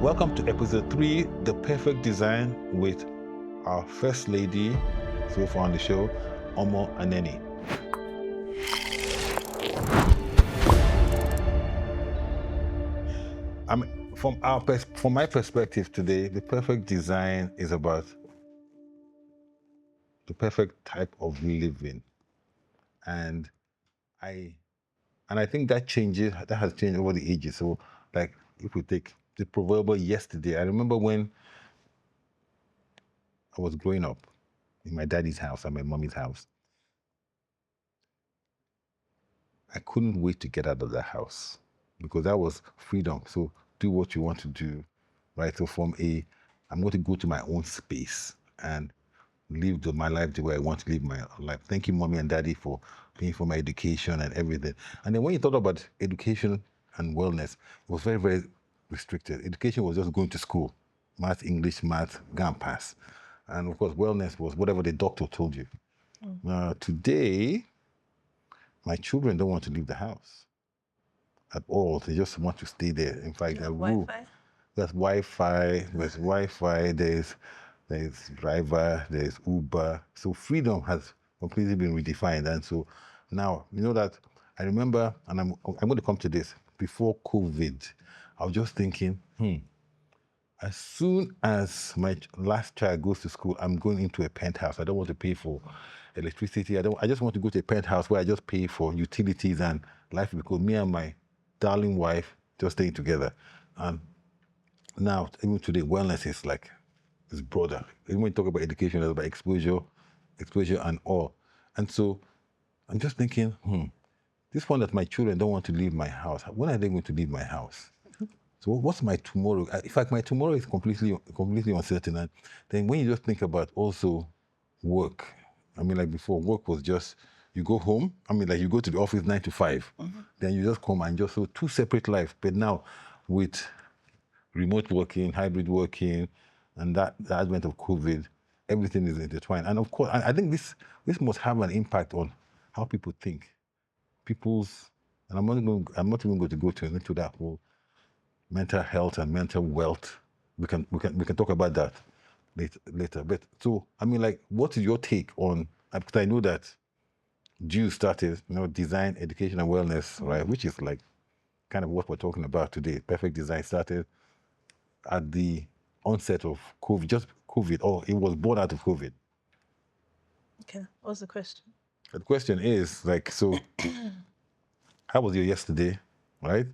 Welcome to episode 3, The Perfect Design, with our first lady so far on the show, Omon Anenih. From my perspective today, the perfect design is about the perfect type of living, and I think that has changed over the ages. So, like, if we take the proverbial yesterday, I remember when I was growing up in my daddy's house and my mommy's house, I couldn't wait to get out of the house because that was freedom. So do what you want to do, right? So I'm going to go to my own space and live my life the way I want to live my life. Thank you, mommy and daddy, for paying for my education and everything. And then when you thought about education and wellness, it was very, very restricted. Education was just going to school, math, English, math, go and pass. And of course, wellness was whatever the doctor told you. Today, my children don't want to leave the house at all. They just want to stay there. In fact, there's Wi-Fi, there's driver, there's Uber. So freedom has completely been redefined. And so now, you know that I remember, and I'm going to come to this, before COVID, I was just thinking, as soon as my last child goes to school, I'm going into a penthouse. I don't want to pay for electricity. I just want to go to a penthouse where I just pay for utilities and life, because me and my darling wife just staying together. And now, even today, wellness is broader. Even when you talk about education, it's about exposure and all. And so I'm just thinking, this one that my children don't want to leave my house. When are they going to leave my house? So what's my tomorrow? In fact, my tomorrow is completely uncertain. And then when you just think about also work, I mean, like before, work was just, you go home, I mean, like you go to the office 9 to 5, then you just come and so two separate lives. But now with remote working, hybrid working, and the advent of COVID, everything is intertwined. And of course, I think this must have an impact on how people think. And I'm not even going to go into that whole mental health and mental wealth. We can talk about that later. But so, I mean, like, what is your take on? Because I know that Jules started, design, education, and wellness, right? Which is like kind of what we're talking about today. Perfect Design started at the onset of COVID, or it was born out of COVID. Okay, what's the question? The question is like, so how was your yesterday, right?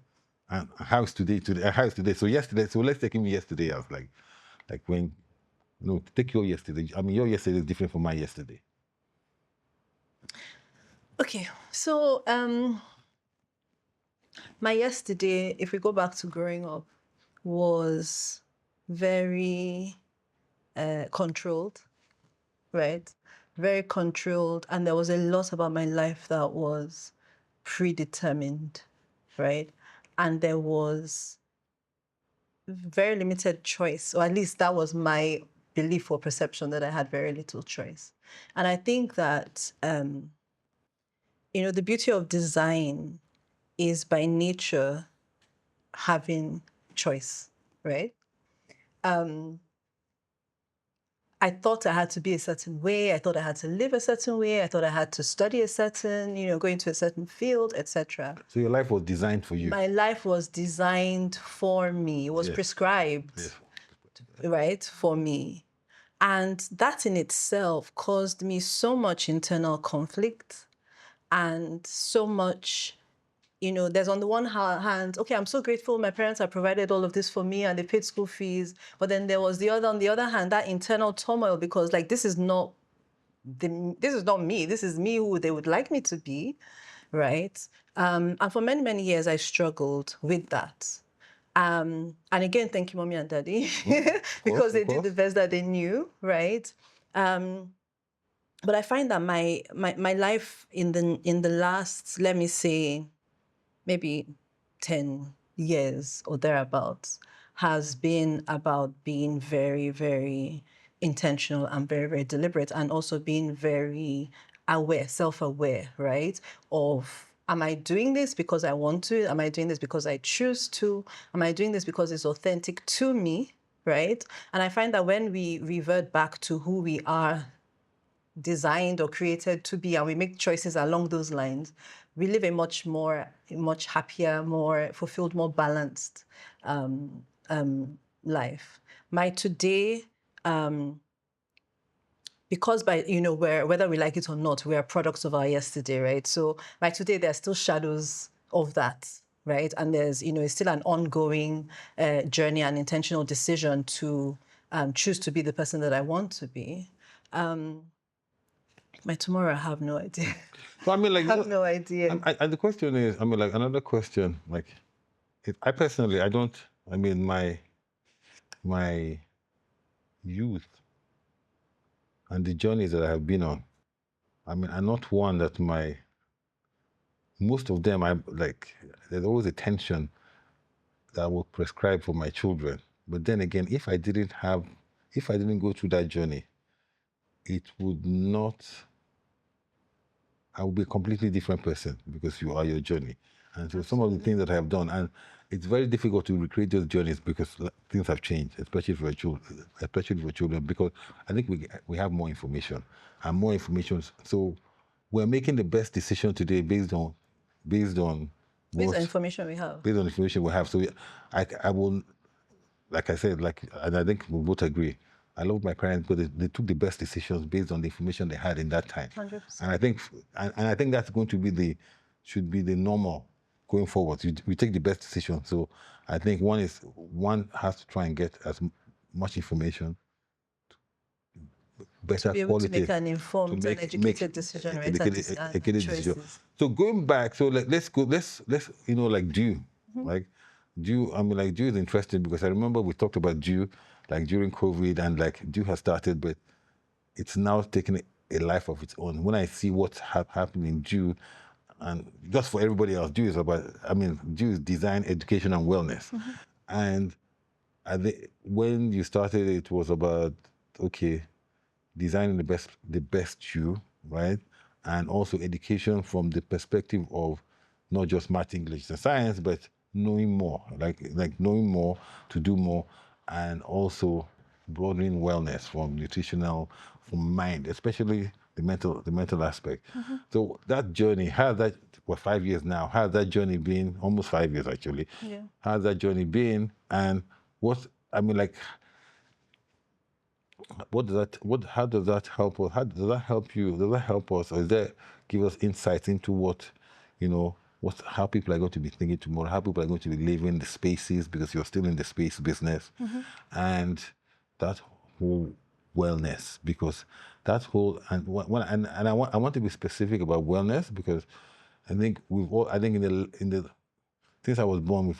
And how's today? How's today? So yesterday. So let's take him yesterday as like when, take your yesterday. I mean, your yesterday is different from my yesterday. Okay, so my yesterday, if we go back to growing up, was very controlled, right? Very controlled, and there was a lot about my life that was predetermined, right? And there was very limited choice, or at least that was my belief or perception, that I had very little choice. And I think that the beauty of design is by nature having choice, right? I thought I had to be a certain way. I thought I had to live a certain way. I thought I had to study a certain, go into a certain field, etc. So your life was designed for you. My life was designed for me. It was prescribed, right, for me. And that in itself caused me so much internal conflict and so much, there's on the one hand, okay, I'm so grateful my parents have provided all of this for me and they paid school fees. But then there was on the other hand, that internal turmoil, because like, this is not me. This is me who they would like me to be, right? And for many, many years, I struggled with that. And again, thank you, mommy and daddy, because they did the best that they knew, right? But I find that my life in the last, let me say, maybe 10 years or thereabouts, has been about being very, very intentional and very, very deliberate, and also being very aware, self-aware, right, of Am I doing this because I want to? Am I doing this because I choose to? Am I doing this because it's authentic to me, right? And I find that when we revert back to who we are designed or created to be, and we make choices along those lines, we live a much happier, more fulfilled, more balanced life. My today, because whether we like it or not, we are products of our yesterday, right? So by today, there are still shadows of that, right? And there's, it's still an ongoing journey and intentional decision to choose to be the person that I want to be. My tomorrow, I have no idea. So I mean, like, I have no idea. And the question is, I mean, like, another question, like, I personally, I don't. I mean, my youth and the journeys that I have been on, I mean, are not one that most of them, I like, there's always a tension that I will prescribe for my children. But then again, if I didn't go through that journey, it would not, I would be a completely different person because you are your journey. And so some of the things that I have done, and it's very difficult to recreate those journeys because things have changed, especially for children, because I think we have more information and more information. So we're making the best decision today based on information we have. Based on the information we have. So I will, like I said, and I think we both agree, I love my parents because they took the best decisions based on the information they had in that time. 100%. And I think that's going to should be the normal going forward. We take the best decision. So I think one has to try and get as much information, better to be able quality, to make an informed and educated decision, right? So going back, so let's like Dew, like Dew. I mean, like Dew is interesting because I remember we talked about Dew, like during COVID, and like Dew has started, but it's now taking a life of its own. When I see what's happening in Dew, and just for everybody else, Dew is design, education, and wellness. And when you started, it was about designing the best you, right? And also education from the perspective of not just math, English, and science, but knowing more, like knowing more to do more, and also broadening wellness from nutritional, from mind, especially the mental aspect. So that journey, we're 5 years now, how has that journey been? Almost 5 years actually. Yeah. How has that journey been? And how does that help us? How does that help you? Does that help us? Or does that give us insights into how people are going to be thinking tomorrow, how people are going to be living the spaces, because you're still in the space business, and that whole wellness, because that whole, I want to be specific about wellness, because I think in the since I was born,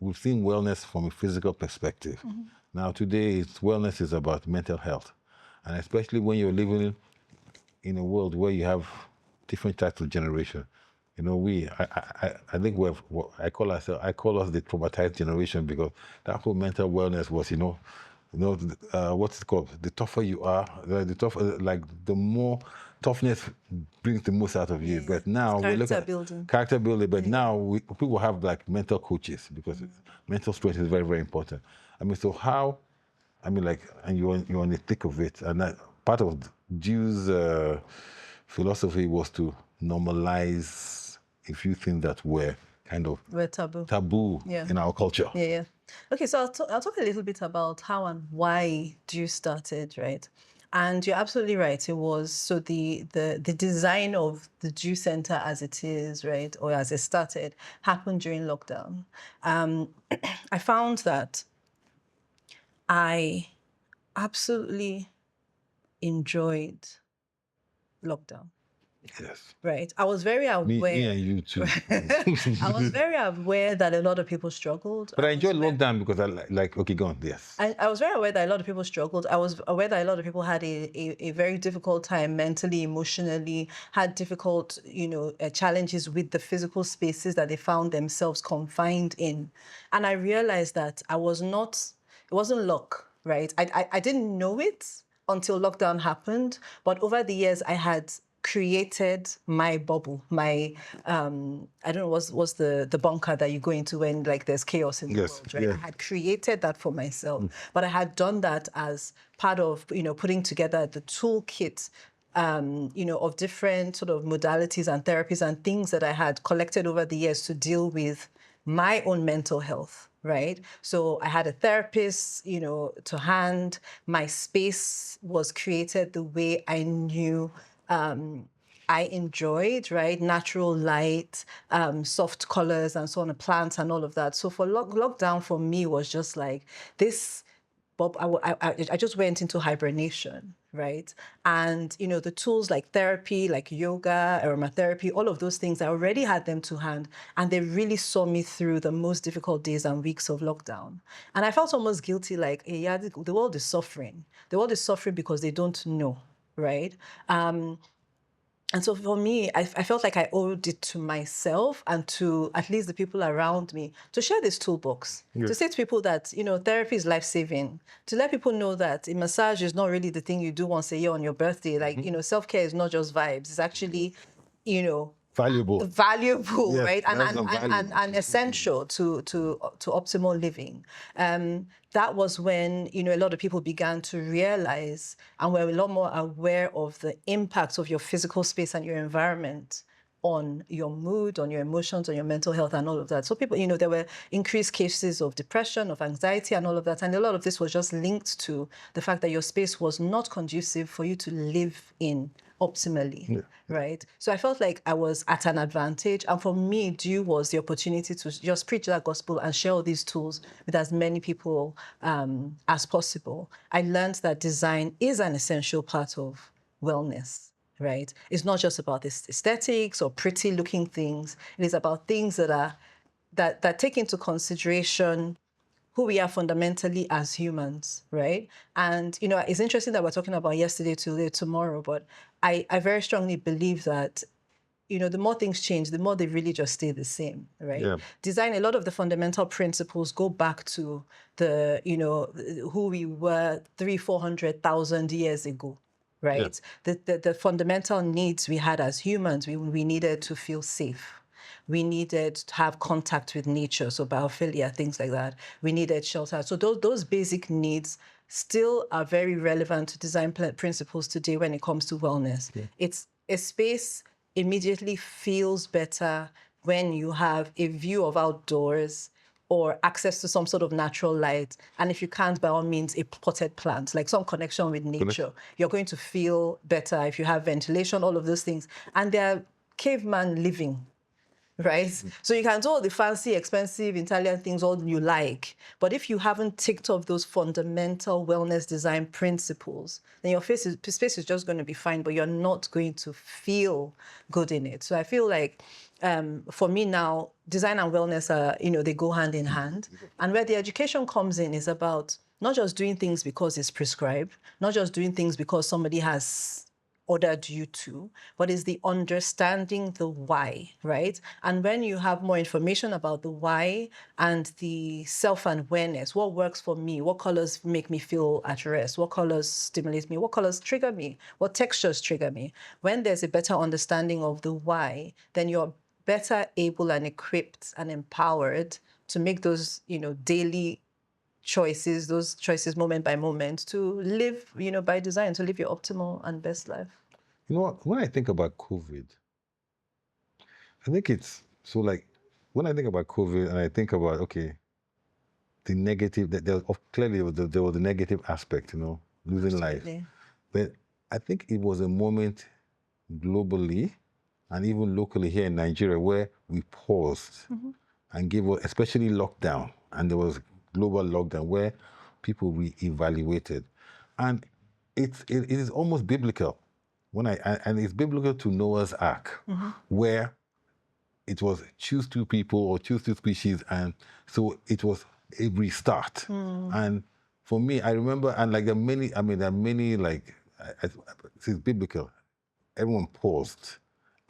we've seen wellness from a physical perspective. Now today, wellness is about mental health, and especially when you're living in a world where you have different types of generation. I think I call us the traumatized generation, because that whole mental wellness was, what's it called? The tougher you are, the more toughness brings the most out of you. But now we're looking at character building. But now people have like mental coaches, because mental strength is very, very important. I mean, so how? I mean, like, and you're in the thick of it, and that part of Jew's philosophy was to normalize a few things that were kind of taboo in our culture. Yeah. Okay, so I'll talk a little bit about how and why Dew started, right? And you're absolutely right. It was, so the design of the Dew Center as it is, right, or as it started, happened during lockdown. I found that I absolutely enjoyed lockdown. Yes. Right. I was very aware. Me and you too. I was very aware that a lot of people struggled. But I enjoyed lockdown because okay, go on. Yes. I was very aware that a lot of people struggled. I was aware that a lot of people had a very difficult time mentally, emotionally, had difficult, challenges with the physical spaces that they found themselves confined in. And I realized that it wasn't luck, right? I didn't know it until lockdown happened. But over the years, I had created my bubble, my I don't know what's the bunker that you go into when like there's chaos in the world, right? I had created that for myself, but I had done that as part of putting together the toolkit of different sort of modalities and therapies and things that I had collected over the years to deal with my own mental health, right? So I had a therapist, to hand. My space was created the way I knew I enjoyed, right? Natural light, soft colors and so on, plants and all of that. So for lockdown for me was just like this. Bob, I just went into hibernation, right? And, the tools like therapy, like yoga, aromatherapy, all of those things, I already had them to hand. And they really saw me through the most difficult days and weeks of lockdown. And I felt almost guilty, like, hey, yeah, the world is suffering. The world is suffering because they don't know, right? And so for me, I felt like I owed it to myself and to at least the people around me to share this toolbox, to say to people that, therapy is life-saving, to let people know that a massage is not really the thing you do once a year on your birthday. Like, self-care is not just vibes. It's actually, valuable, yes, right? And essential to optimal living. That was when, a lot of people began to realize and were a lot more aware of the impacts of your physical space and your environment on your mood, on your emotions, on your mental health and all of that. So people, there were increased cases of depression, of anxiety and all of that. And a lot of this was just linked to the fact that your space was not conducive for you to live in optimally, right? So I felt like I was at an advantage. And for me, due was the opportunity to just preach that gospel and share all these tools with as many people as possible. I learned that design is an essential part of wellness, right? It's not just about this aesthetics or pretty looking things. It is about things that take into consideration who we are fundamentally as humans, right? And, it's interesting that we're talking about yesterday, today, tomorrow, but I very strongly believe that, the more things change, the more they really just stay the same, right? Yeah. Design, a lot of the fundamental principles go back to the, who we were 300,000-400,000 years ago, right? Yeah. The fundamental needs we had as humans, we needed to feel safe. We needed to have contact with nature, so biophilia, things like that. We needed shelter. So those basic needs still are very relevant to design principles today when it comes to wellness. Yeah. It's a space immediately feels better when you have a view of outdoors or access to some sort of natural light. And if you can't, by all means, a potted plant, like some connection with nature. You're going to feel better if you have ventilation, all of those things. And they're caveman living, right? So you can do all the fancy, expensive Italian things all you like, but if you haven't ticked off those fundamental wellness design principles, then your space is just going to be fine, but you're not going to feel good in it. So I feel like for me now, design and wellness are, they go hand in hand. And where the education comes in is about not just doing things because it's prescribed, not just doing things because somebody has ordered you to, but is the understanding the why, right? And when you have more information about the why and the self-awareness, what works for me, what colors make me feel at rest, what colors stimulate me, what colors trigger me, what textures trigger me. When there's a better understanding of the why, then you're better able and equipped and empowered to make those, daily choices, those choices moment by moment, to live, by design, to live your optimal and best life. When I think about COVID, I think it's so like, when I think about COVID and I think about, okay, the negative, that clearly there was the negative aspect, losing life. But I think it was a moment globally and even locally here in Nigeria where we paused and gave, especially lockdown, and there was global lockdown where people reevaluated. And it is almost biblical. And it's biblical to Noah's Ark, where it was choose two people or choose two species, and so it was a restart. And for me, I remember, and like there are many like, it's biblical. Everyone paused.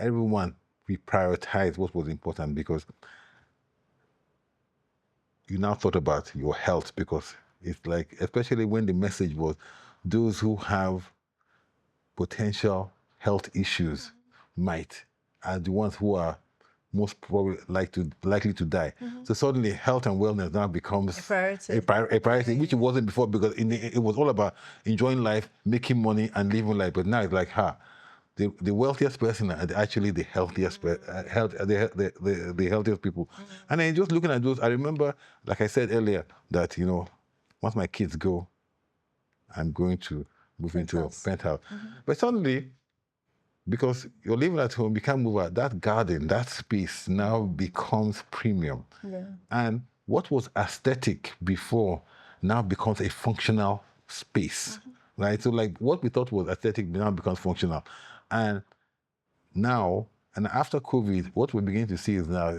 Everyone reprioritized what was important, because you now thought about your health, because it's like, especially when the message was those who have potential health issues are the ones who are most probably likely to die. So suddenly health and wellness now becomes a priority, which it wasn't before, because it was all about enjoying life, making money, and living life. But now it's like, the wealthiest person are actually the healthiest, the healthiest people. And then just looking at those, I remember, like I said earlier, that, once my kids go, I'm going to move into a penthouse. But suddenly, because you're living at home, you can't move out, that garden, that space now becomes premium. And what was aesthetic before now becomes a functional space, right? So like what we thought was aesthetic now becomes functional. And now, and after COVID, what we're beginning to see is now,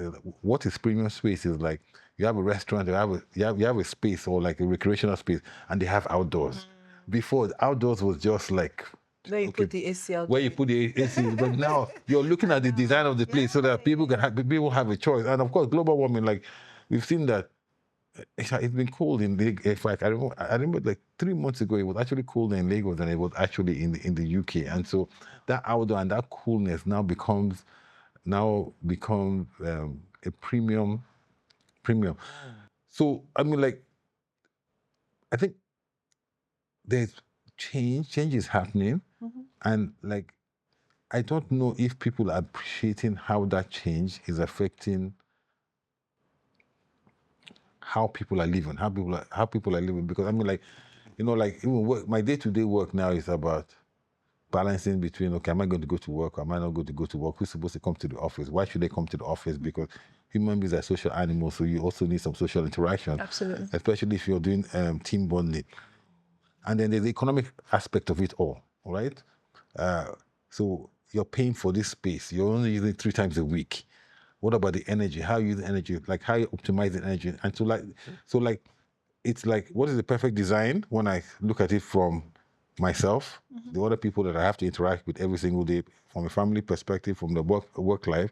what is premium space is like, you have a restaurant, you have a space, or like a recreational space, and they have outdoors. Before, outdoors was just like, where you put the AC out. Where you put the AC, but now you're looking at the design of the place so that people have a choice. And of course, global warming, like we've seen that it's been cold in Lagos. In fact, I remember like 3 months ago, it was actually colder in Lagos than it was actually in the UK. And so that outdoor and that coolness now becomes a premium. So I mean, like, I think there's change is happening, and like, I don't know if people are appreciating how that change is affecting how people are living, because I mean, like, like even work, my day-to-day work now is about balancing between, okay, am I going to go to work, or am I not going to go to work? Who's supposed to come to the office? Why should they come to the office? Because human beings are social animals, so you also need some social interaction. Absolutely. Especially if you're doing team bonding. And then there's the economic aspect of it all right? So you're paying for this space. You're only using it 3 times a week. What about the energy? How you use the energy? Like, how you optimize the energy? And so it's like, what is the perfect design when I look at it from myself, the other people that I have to interact with every single day, from a family perspective, from the work life,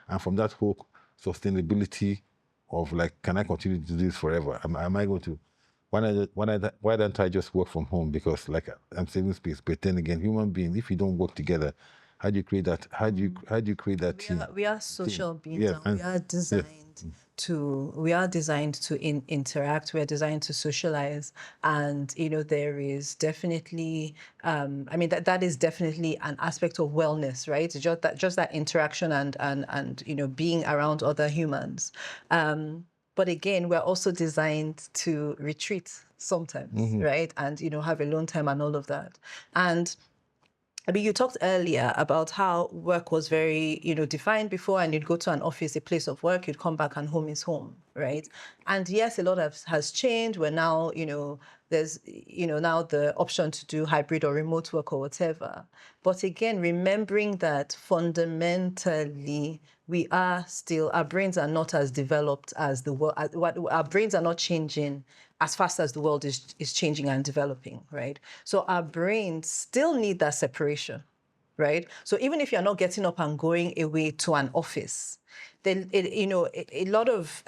and from that whole sustainability of like, can I continue to do this forever? Am I going to? Why don't I just work from home? Because like, I'm saving space. But then again, human beings, if you don't work together, how do you create that? How do you create that team? We are social beings. Yeah, and we are designed to interact. We are designed to socialize, and there is definitely I mean, that is definitely an aspect of wellness, right? Just that interaction and being around other humans. But again, we're also designed to retreat sometimes, right? And have alone time and all of that. And I mean, you talked earlier about how work was very, defined before, and you'd go to an office, a place of work, you'd come back, and home is home, right? And yes, a lot has changed. Where now, there's, now the option to do hybrid or remote work or whatever. But again, remembering that fundamentally, our brains are not as developed as the world. Our brains are not changing as fast as the world is changing and developing, right? So our brains still need that separation, right? So even if you're not getting up and going away to an office, then a lot of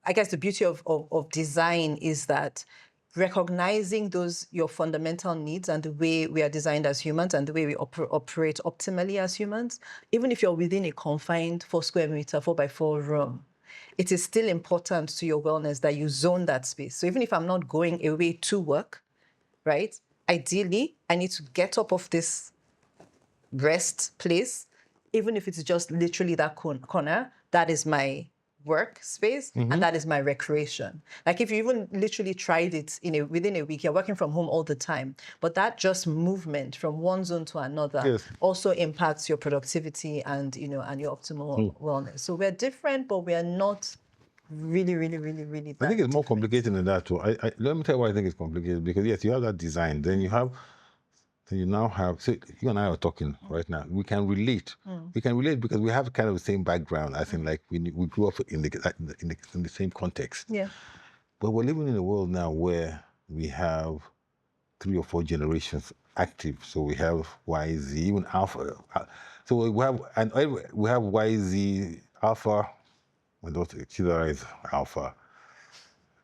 I guess the beauty of design is that recognizing your fundamental needs and the way we are designed as humans and the way we operate optimally as humans, even if you're within a confined 4 square meter, 4x4 room, it is still important to your wellness that you zone that space. So even if I'm not going away to work, right, ideally, I need to get up off this rest place, even if it's just literally that corner, that is my work space, and that is my recreation. Like, if you even literally tried it within a week, you're working from home all the time, but that just movement from one zone to another also impacts your productivity and and your optimal wellness. So we're different, but we are not really, really, really, really I think it's more different. complicated than that too. Let me tell you why I think it's complicated. Because yes, you have that design, then you now have, so you and I are talking right now. We can relate. We can relate because we have kind of the same background. I think like we grew up in the same context. Yeah. But we're living in a world now where we have 3 or 4 generations active. So we have Y, Z, even Alpha. So we have Y, Z, Alpha. My daughter, Chidera is Alpha.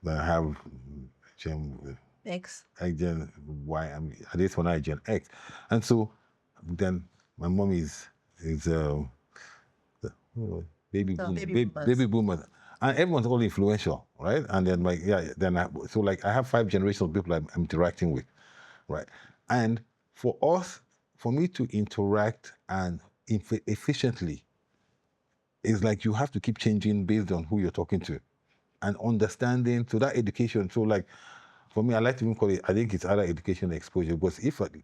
Then I have X. I Gen Y. At this one I Gen X, and so then my mom is baby boom, baby boomers, and everyone's all influential, right? And then I have 5 generations of people I'm interacting with, right? And for me to interact and efficiently, is like you have to keep changing based on who you're talking to, and understanding. So that education. So like for me, I like to even call it. I think it's either education or exposure, because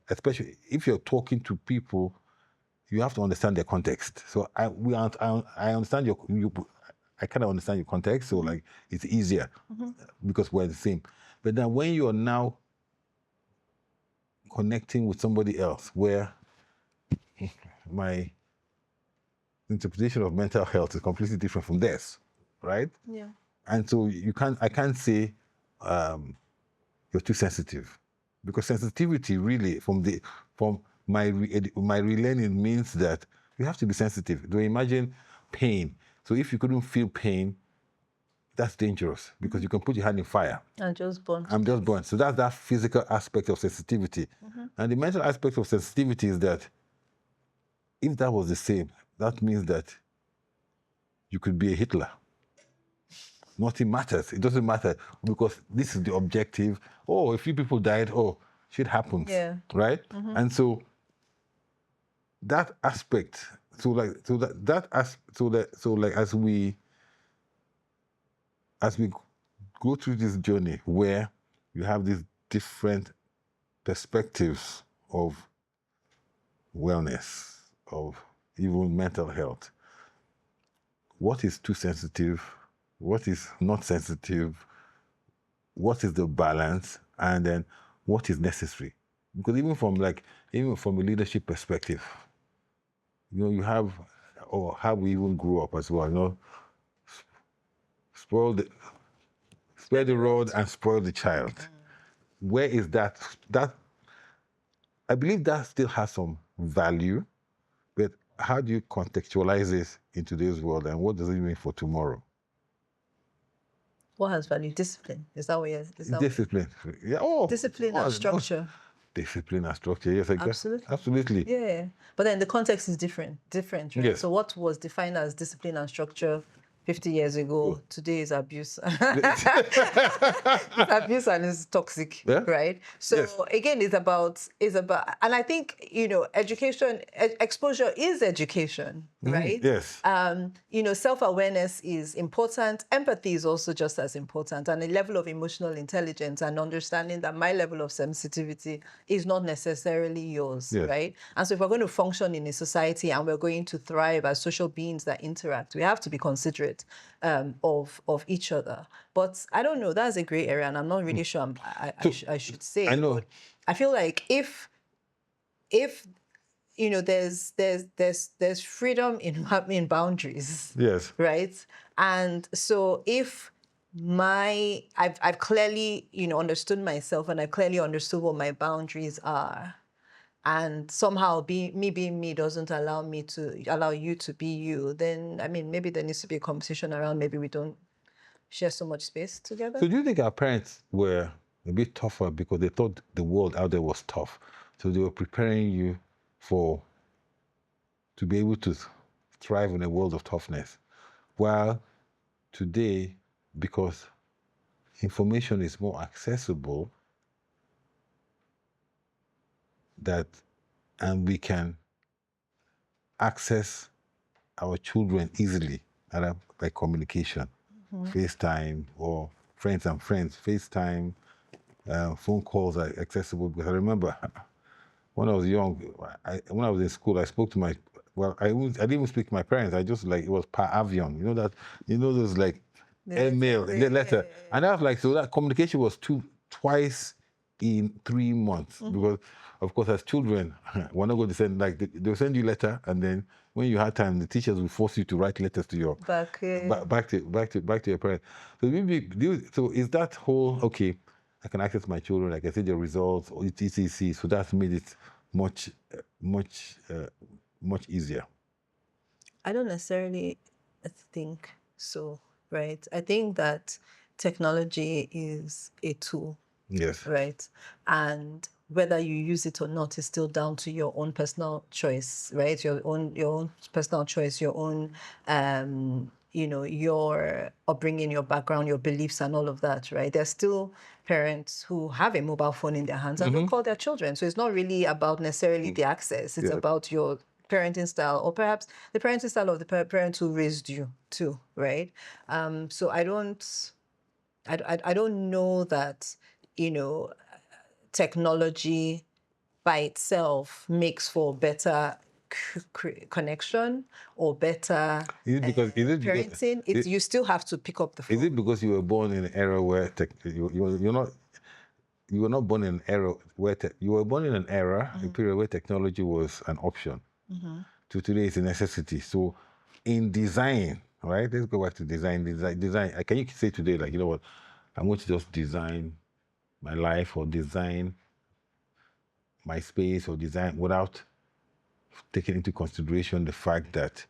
especially if you're talking to people, you have to understand their context. So I understand I kind of understand your context, so like it's easier because we're the same. But then when you are now connecting with somebody else, where my interpretation of mental health is completely different from theirs, right? Yeah. And so I can't say you're too sensitive, because sensitivity really from my relearning means that you have to be sensitive. Do you imagine pain? So if you couldn't feel pain, that's dangerous, because you can put your hand in fire. I'm just born. So that's that physical aspect of sensitivity. And the mental aspect of sensitivity is that if that was the same, that means that you could be a Hitler. Nothing matters. It doesn't matter, because this is the objective. Oh, a few people died. Oh, shit happens. Yeah. Right? And so that aspect, as we go through this journey where you have these different perspectives of wellness, of even mental health, what is too sensitive, what is not sensitive, what is the balance, and then what is necessary? Because even from a leadership perspective, you have, or how we even grew up as well, spare the rod and spoil the child. Where is that? I believe that still has some value, but how do you contextualize this in today's world, and what does it mean for tomorrow? What has value? Discipline. Is that what you're? Discipline. Yeah. Oh, discipline and structure. Discipline and structure. Yes, absolutely. Yeah, but then the context is different, right? Yes. So what was defined as discipline and structure 50 years ago, today is abuse. Abuse, and it's toxic, right? So again, it's about, and I think, education, exposure is education, right? Yes. Self-awareness is important. Empathy is also just as important, and a level of emotional intelligence and understanding that my level of sensitivity is not necessarily yours, right? And so if we're going to function in a society and we're going to thrive as social beings that interact, we have to be considerate of each other. But I don't know, that's a gray area, and I'm not really sure I should say. I know. But I feel like if there's freedom in boundaries. Yes. Right. And so if I've clearly, understood myself, and I've clearly understood what my boundaries are, and somehow being me doesn't allow you to be you, then maybe there needs to be a conversation around maybe we don't share so much space together. So do you think our parents were a bit tougher because they thought the world out there was tough? So they were preparing you to be able to thrive in a world of toughness. While today, because information is more accessible, and we can access our children easily by communication, FaceTime, or friends and friends, FaceTime, phone calls are accessible. Because I remember when I was young, when I was in school, I spoke to I didn't even speak to my parents. I just it was per avion. Those email, letter. And I was so that communication was twice in 3 months. Because, of course, as children, we're not going to send, they'll send you a letter, and then when you had time, the teachers will force you to write letters to your back to your parents. So is that whole, okay, I can access my children, I can see their results, or etc. So that's made it much easier. I don't necessarily think so, right? I think that technology is a tool, Yes. Right. And whether you use it or not is still down to your own personal choice, right? Your own personal choice, your own your upbringing, your background, your beliefs, and all of that, right? There's still parents who have a mobile phone in their hands and don't call their children. So it's not really about necessarily the access. It's about your parenting style, or perhaps the parenting style of the parents who raised you too, right? So I don't know that, technology by itself makes for better connection or better parenting. You still have to pick up the phone. Is it because you were born in an era where you were not born in an era where you were born in an era, a period where technology was an option. To today, it's a necessity. So, in design, right? Let's go back to design. Design. Can you say today, like, you know what? I'm going to just design my life or design my space or design without taking into consideration the fact that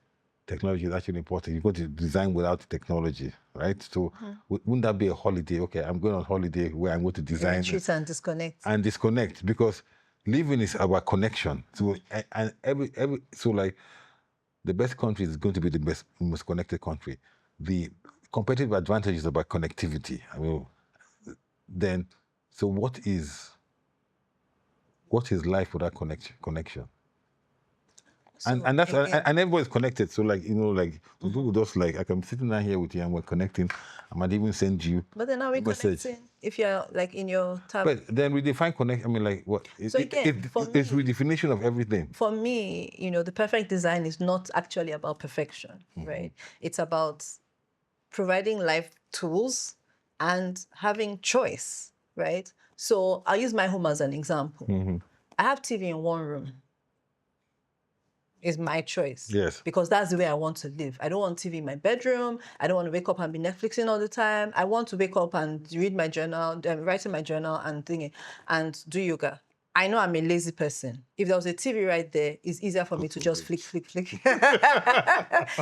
technology is actually important. You've got to design without technology, right? So wouldn't that be a holiday? Okay, I'm going on holiday where I'm going to design retreat and disconnect. And disconnect, because living is about connection. So and every so like the best country is going to be the most connected country. The competitive advantage is about connectivity. I mean, then so what is life without connection? So and that's again, and everybody's connected. So like, like people just like, I'm sitting down here with you and we're connecting. I might even send you. But then are we connecting if you're like in your tab? But then we define connect. I mean, like what? So again, it's redefinition of everything. For me, the perfect design is not actually about perfection, right? It's about providing life tools and having choice, right? So I'll use my home as an example. I have TV in one room. Is my choice. Yes. Because that's the way I want to live. I don't want TV in my bedroom. I don't want to wake up and be Netflixing all the time. I want to wake up and read my journal, write in my journal and thinking and do yoga. I know I'm a lazy person. If there was a TV right there, it's easier for me to just flick.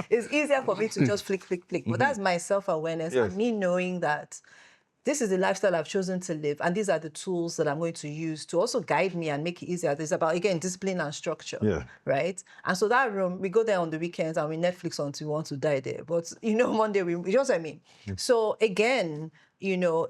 It's easier for me to just flick. But that's my self-awareness and me knowing that this is the lifestyle I've chosen to live, and these are the tools that I'm going to use to also guide me and make it easier. It's about, again, discipline and structure, right? And so that room, we go there on the weekends and we Netflix until we want to die there. But, Monday, you know what I mean? So again,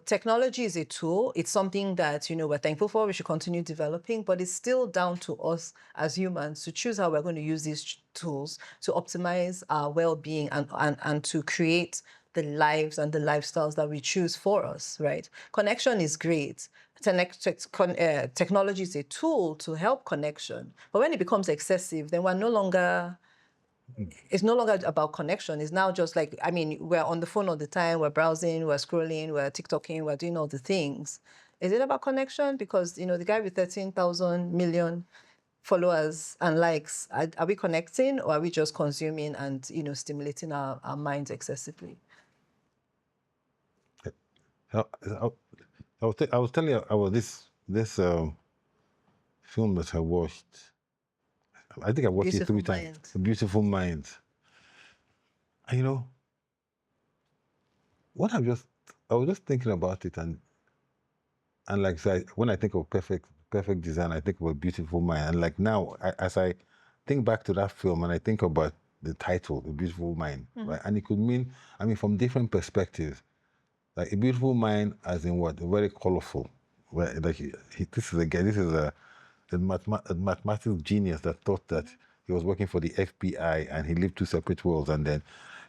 technology is a tool. It's something that, we're thankful for. We should continue developing, but it's still down to us as humans to choose how we're going to use these tools to optimize our well-being and to create the lives and the lifestyles that we choose for us, right? Connection is great. Technology is a tool to help connection. But when it becomes excessive, then it's no longer about connection. It's now just like, we're on the phone all the time, we're browsing, we're scrolling, we're TikToking, we're doing all the things. Is it about connection? Because, the guy with 13,000 million followers and likes, are we connecting or are we just consuming and, stimulating our minds excessively? I was telling you about this film that I watched. I think I watched it 3 times. Beautiful Mind. And what I was just thinking about it, and like, so when I think of perfect design, I think of a beautiful mind. And like now, as I think back to that film and I think about the title, A Beautiful Mind, right? And it could mean, from different perspectives. Like a beautiful mind, as in what? Very colorful. Well, like this is a mathematical genius that thought that he was working for the FBI and he lived 2 separate worlds, and then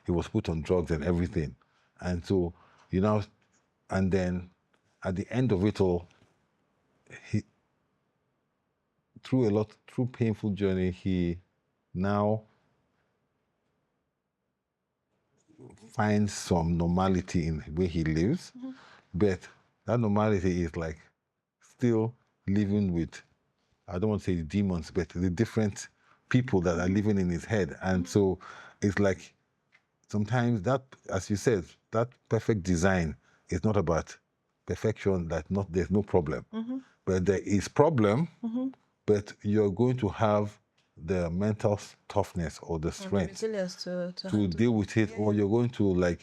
he was put on drugs and everything. And so, and then at the end of it all, he, through painful journey, he now finds some normality in the way he lives, but that normality is like still living with, I don't want to say demons, but the different people that are living in his head. And so it's like sometimes that, as you said, that perfect design is not about perfection, there's no problem. But there is problem, but you're going to have the mental toughness or the strength to deal with it, or you're going to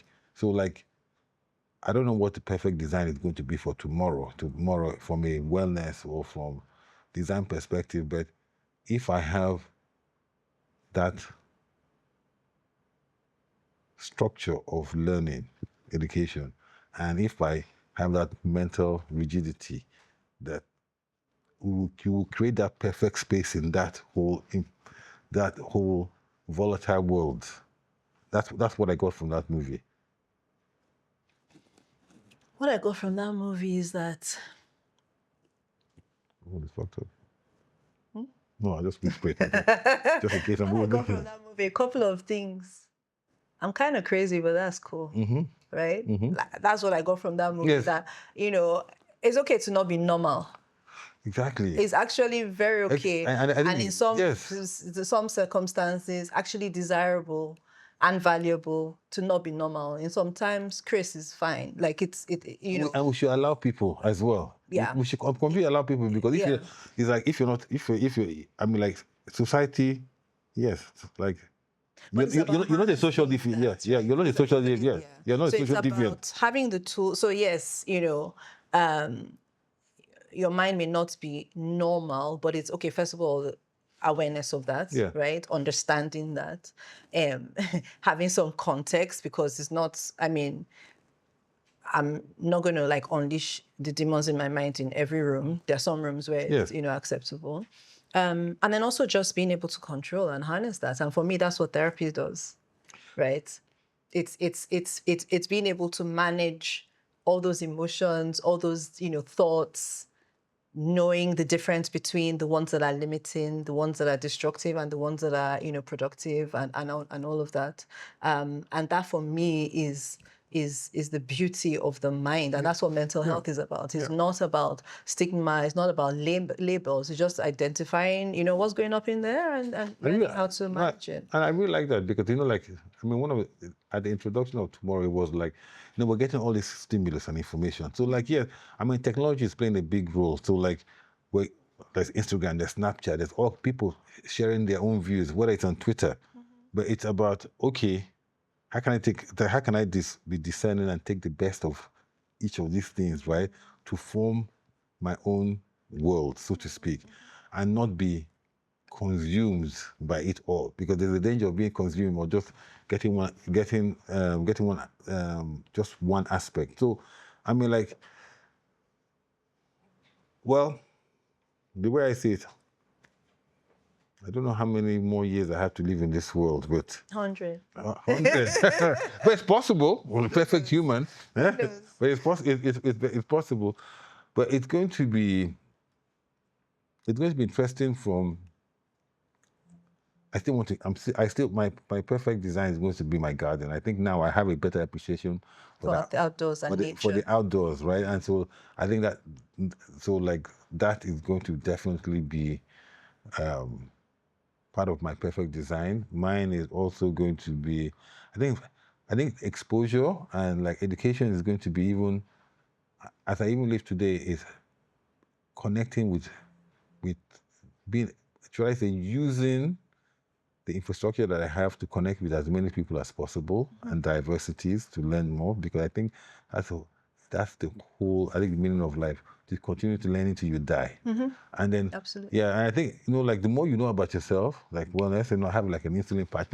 I don't know what the perfect design is going to be for tomorrow from a wellness or from design perspective, but if I have that structure of learning, education, and if I have that mental rigidity, that you will create that perfect space in that whole volatile world. That's what I got from that movie. What I got from that movie is that... What is fucked up? No, I just whispered. Just in case I'm What I got from that movie, a couple of things. I'm kind of crazy, but that's cool, right? That's what I got from that movie. Yes. That, it's okay to not be normal. Exactly. It's actually very okay, and in some circumstances, actually desirable and valuable to not be normal. And sometimes Chris is fine. Like and we should allow people as well. Yeah. We should completely allow people, because it's like if you I mean, like, society, yes, like you're not a social deviant. Yeah, you're not a social deviant. Yeah, you're not a social deviant. About having the tool. So yes, your mind may not be normal, but it's okay. First of all, awareness of that, right? Understanding that, having some context, because it's not, I'm not going to like unleash the demons in my mind in every room. There are some rooms where it's, acceptable. And then also just being able to control and harness that. And for me, that's what therapy does, right? It's being able to manage all those emotions, all those, thoughts, knowing the difference between the ones that are limiting, the ones that are destructive, and the ones that are, productive, and all of that. And that for me is the beauty of the mind. And that's what mental health is about. It's not about stigma. It's not about labels. It's just identifying, what's going up in there and learning how to manage it. And I really like that, because, at the introduction of tomorrow, it was like, we're getting all this stimulus and information. So technology is playing a big role. So there's Instagram, there's Snapchat, there's all people sharing their own views, whether it's on Twitter. But it's about, okay, how can I be discerning and take the best of each of these things, right, to form my own world, so to speak, and not be consumed by it all, because there's a danger of being consumed or just getting just one aspect. So, the way I see it, I don't know how many more years I have to live in this world, but 100. 100. But it's possible. We're a perfect human. But it's possible. But it's going to be interesting from. My perfect design is going to be my garden. I think now I have a better appreciation for the outdoors and nature. For the outdoors, right? And so I think that that is going to definitely be part of my perfect design. Mine is also going to be, I think exposure and education is going to be, even as I even live today, is connecting with being, should I say, using the infrastructure that I have to connect with as many people as possible and diversities to learn more, because I think that's the whole, the meaning of life, to continue to learn until you die. And then, absolutely. Yeah, and I think, the more you know about yourself, let's say, have an insulin patch.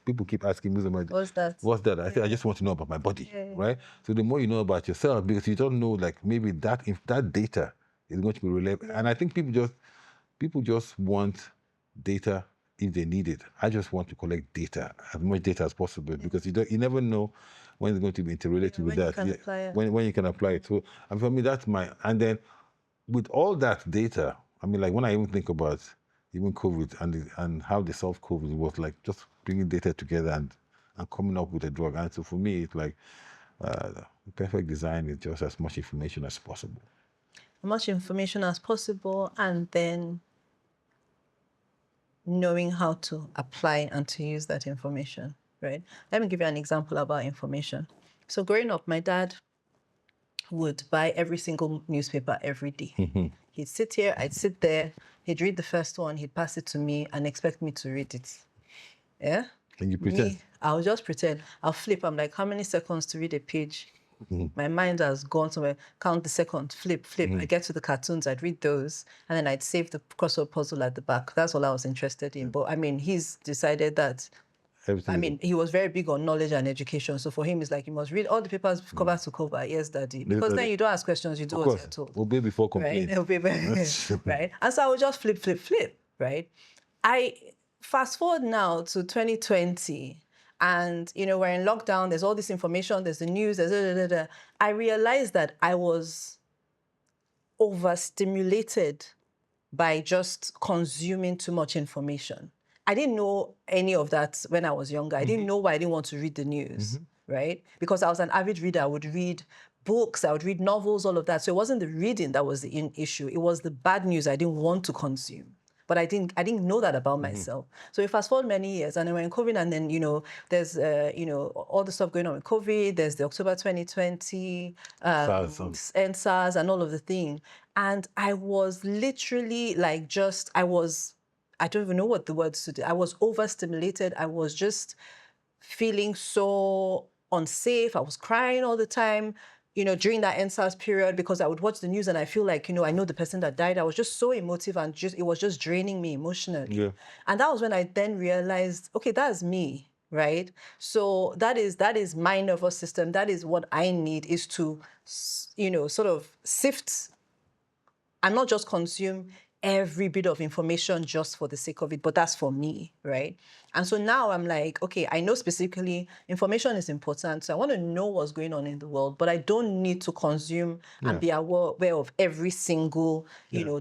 People keep asking me, what's that? What's that? I say, I just want to know about my body, right? So the more you know about yourself, because you don't know, maybe if that data is going to be relevant. And I think people just want data if they need it. I just want to collect data, as much data as possible, because you never know when it's going to be interrelated with that. When you can apply it. So, and for me, that's and then with all that data, when I even think about even COVID and how they solved COVID, it was just bringing data together and coming up with a drug. And so for me, it's the perfect design is just as much information as possible. As much information as possible, and then knowing how to apply and to use that information, right? Let me give you an example about information. So growing up, my dad would buy every single newspaper every day. He'd sit here, I'd sit there, he'd read the first one, he'd pass it to me and expect me to read it. Yeah? And you pretend? I'll just pretend. I'll flip. I'm like, how many seconds to read a page? My mind has gone somewhere. Count the second, flip. I get to the cartoons, I'd read those, and then I'd save the crossword puzzle at the back. That's all I was interested in. But I mean, he's decided that. Everything. I mean, he was very big on knowledge and education. So for him, it's like you must read all the papers cover to cover. Yes, Daddy. Because then you don't ask questions, you do what you're told. Obey before complain. Right? Obey, right? And so I would just flip, right? I fast forward now to 2020, and we're in lockdown. There's all this information. There's the news. There's I realized that I was overstimulated by just consuming too much information. I didn't know any of that when I was younger. I didn't know why I didn't want to read the news, right? Because I was an avid reader. I would read books, I would read novels, all of that. So it wasn't the reading that was the issue. It was the bad news I didn't want to consume. But I didn't know that about myself. So we fast forward many years, and then we're in COVID, and then there's all the stuff going on with COVID. There's the October 2020 SARS and all of the thing. And I was literally like I don't even know what the words to do. I was overstimulated. I was just feeling so unsafe. I was crying all the time, during that NSARS period, because I would watch the news and I feel like, I know the person that died. I was just so emotive, and it was just draining me emotionally. Yeah. And that was when I then realized, okay, that's me, right? So that is my nervous system. That is what I need, is to, sort of sift and not just consume every bit of information just for the sake of it, but that's for me, right? And so now I'm like, okay, I know specifically information is important, so I want to know what's going on in the world, but I don't need to consume and be aware of every single,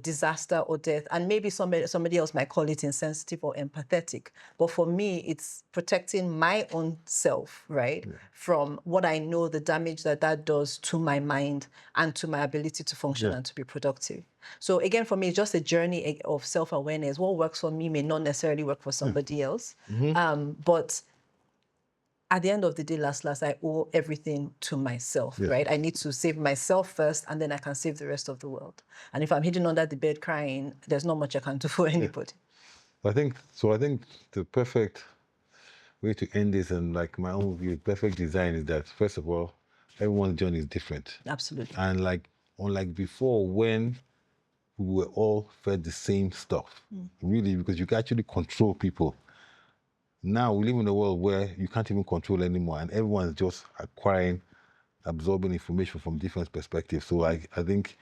disaster or death. And maybe somebody else might call it insensitive or empathetic, but for me, it's protecting my own self, right, from what I know, the damage that does to my mind and to my ability to function and to be productive. So again, for me, it's just a journey of self-awareness. What works for me may not necessarily work for somebody else. But at the end of the day, last, I owe everything to myself, right? I need to save myself first, and then I can save the rest of the world. And if I'm hidden under the bed crying, there's not much I can do for anybody. I think the perfect way to end this, and like my own view, perfect design, is that, first of all, everyone's journey is different. Absolutely. And unlike before, when we were all fed the same stuff, really, because you can actually control people. Now we live in a world where you can't even control anymore, and everyone's just absorbing information from different perspectives. So I think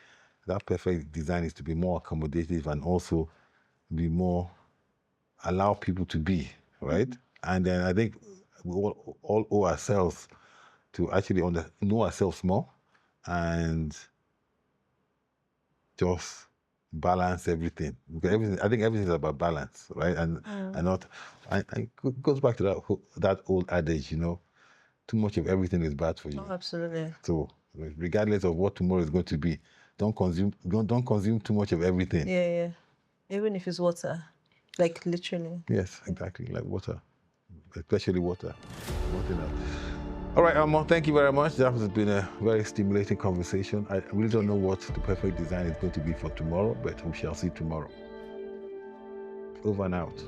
that perfect design is to be more accommodative and also be more, allow people to be, right? And then I think we all owe ourselves to actually know ourselves more and just balance everything. Because I think everything is about balance, right? And it goes back to that old adage, too much of everything is bad for you. Oh, absolutely. So regardless of what tomorrow is going to be, don't consume too much of everything. Yeah. Even if it's water, like literally. Yes, exactly, like water, especially water. All right, Omon, thank you very much. That has been a very stimulating conversation. I really don't know what the perfect design is going to be for tomorrow, but we shall see tomorrow. Over and out.